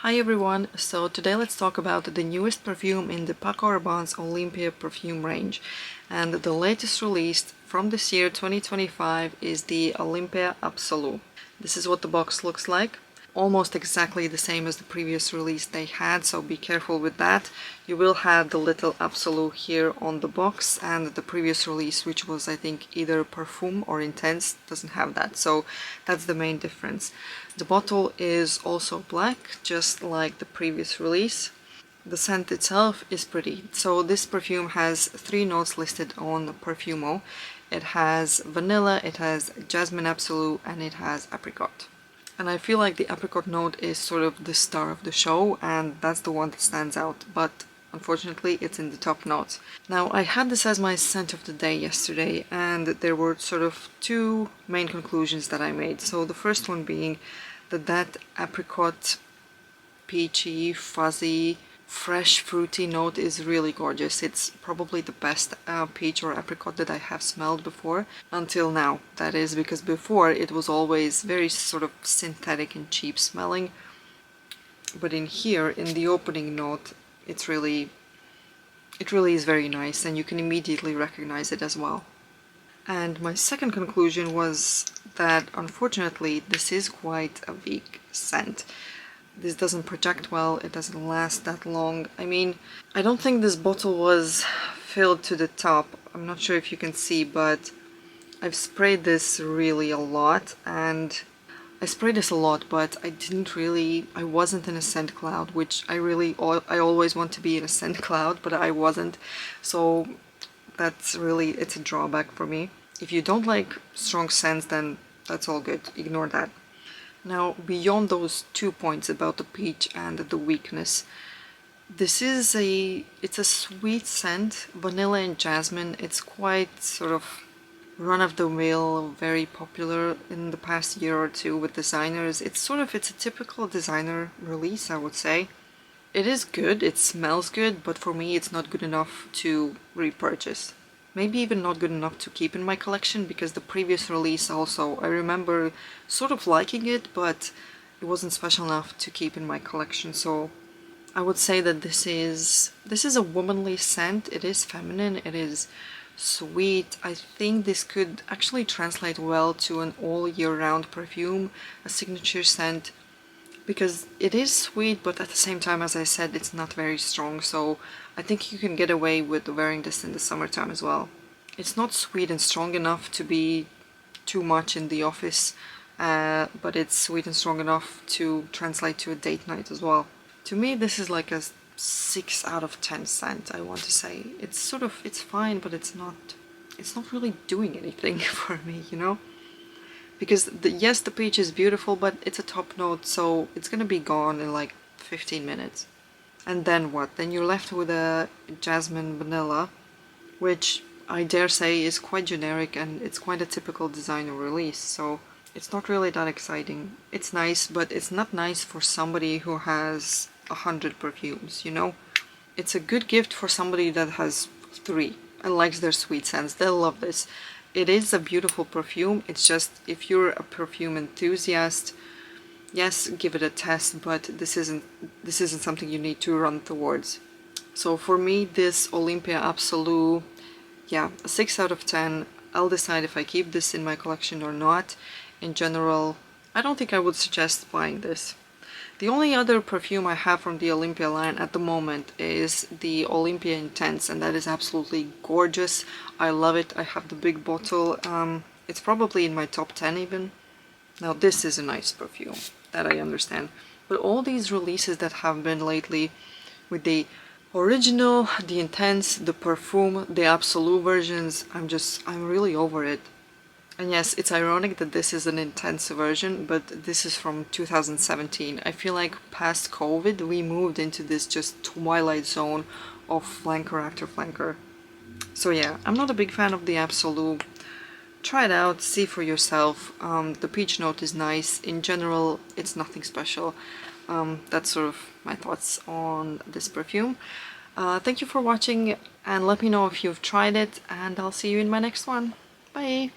Hi everyone, so today let's talk about the newest perfume in the Paco Rabanne's Olympea perfume range. And the latest released from this year 2025 is the Olympea Absolu. This is what the box looks like. Almost exactly the same as the previous release they had, so be careful with that. You will have the little Absolu here on the box, and the previous release, which was I think either Perfume or Intense, doesn't have that, so that's the main difference. The bottle is also black, just like the previous release. The scent itself is pretty. So this perfume has 3 notes listed on Perfumo. It has vanilla, it has jasmine absolu, and it has apricot. And I feel like the apricot note is sort of the star of the show, and that's the one that stands out, but unfortunately it's in the top notes. Now, I had this as my scent of the day yesterday, and there were sort of 2 main conclusions that I made. So the first one being that apricot, peachy, fuzzy, fresh fruity note is really gorgeous. It's probably the best peach or apricot that I have smelled before, until now. That is, because before it was always very sort of synthetic and cheap smelling. But in here, in the opening note, it really is very nice, and you can immediately recognize it as well. And my second conclusion was that unfortunately this is quite a weak scent. This doesn't project well, it doesn't last that long. I mean, I don't think this bottle was filled to the top. I'm not sure if you can see, but I've sprayed this really a lot, and I sprayed this a lot, but I wasn't in a scent cloud, which I always want to be in a scent cloud, but I wasn't. So it's a drawback for me. If you don't like strong scents, then that's all good, ignore that. Now, beyond those 2 points about the peach and the weakness, it's a sweet scent, vanilla and jasmine. It's quite sort of run-of-the-mill, very popular in the past year or two with designers. It's a typical designer release, I would say. It is good, it smells good, but for me it's not good enough to repurchase. Maybe even not good enough to keep in my collection, because the previous release also, I remember sort of liking it, but it wasn't special enough to keep in my collection. So I would say that this is a womanly scent. It is feminine, it is sweet. I think this could actually translate well to an all year round perfume, a signature scent, because it is sweet, but at the same time, as I said, it's not very strong, so I think you can get away with wearing this in the summertime as well. It's not sweet and strong enough to be too much in the office, but it's sweet and strong enough to translate to a date night as well. To me, this is like a 6 out of 10 scent, I want to say. It's fine, but it's not really doing anything for me, you know? Because yes, the peach is beautiful, but it's a top note, so it's gonna be gone in like 15 minutes. And then what? Then you're left with a jasmine vanilla, which I dare say is quite generic, and it's quite a typical designer release, so it's not really that exciting. It's nice, but it's not nice for somebody who has 100 perfumes, you know? It's a good gift for somebody that has 3 and likes their sweet scents. They'll love this. It is a beautiful perfume. It's just, if you're a perfume enthusiast, yes, give it a test, but this isn't something you need to run towards. So for me, this Olympea Absolu, yeah, a 6 out of 10. I'll decide if I keep this in my collection or not. In general, I don't think I would suggest buying this. The only other perfume I have from the Olympea line at the moment is the Olympea Intense, and that is absolutely gorgeous. I love it. I have the big bottle. It's probably in my top 10 even. Now this is a nice perfume, that I understand. But all these releases that have been lately, with the original, the Intense, the Perfume, the Absolu versions, I'm really over it. And yes, it's ironic that this is an Intense version, but this is from 2017. I feel like past COVID, we moved into this just twilight zone of flanker after flanker. So yeah, I'm not a big fan of the Absolu. Try it out, see for yourself. The peach note is nice. In general, it's nothing special. That's sort of my thoughts on this perfume. Thank you for watching, and let me know if you've tried it, and I'll see you in my next one. Bye!